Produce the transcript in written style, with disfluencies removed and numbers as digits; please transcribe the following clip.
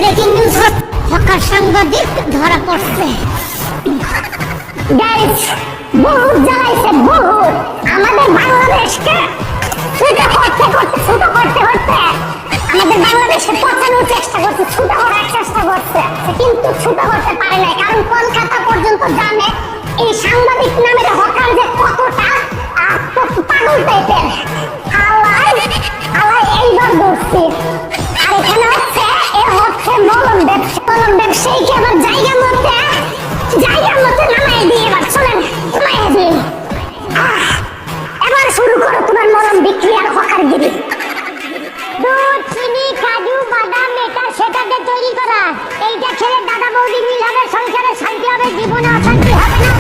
Breaking news, hawker সাংবাদিক ধরা পড়ছে। গাইস, বহুত জ্বালাইছে, বহুত। আমাদের বাংলাদেশকে ছোট করতে আমাদের বাংলাদেশকে পচানোর চেষ্টা করছে, ছোট করার চেষ্টা করছে, কিন্তু ছোট করতে পারে না। কারণ কলকাতা পর্যন্ত জানে এই সাংবাদিক নামের হকার যে কতটা পাগল টাইপের। আলাই এইবার ধরছি। আর এখানে হচ্ছে মলম ব্যবসায়ীকে আবার জায়গা মতো নামাই দিয়ে এবার চলেন নামাই দিই। এবার শুরু করো তোমার মলম বিক্রি আর হকারগিরি। দুধ, চিনি, কাজু, বাদাম, এটা সেটা দিয়ে তৈরি করা। এইটা খেলে দাদা বৌদি মিল হবে, সংসারে শান্তি হবে, জীবনে অশান্তি হবে না।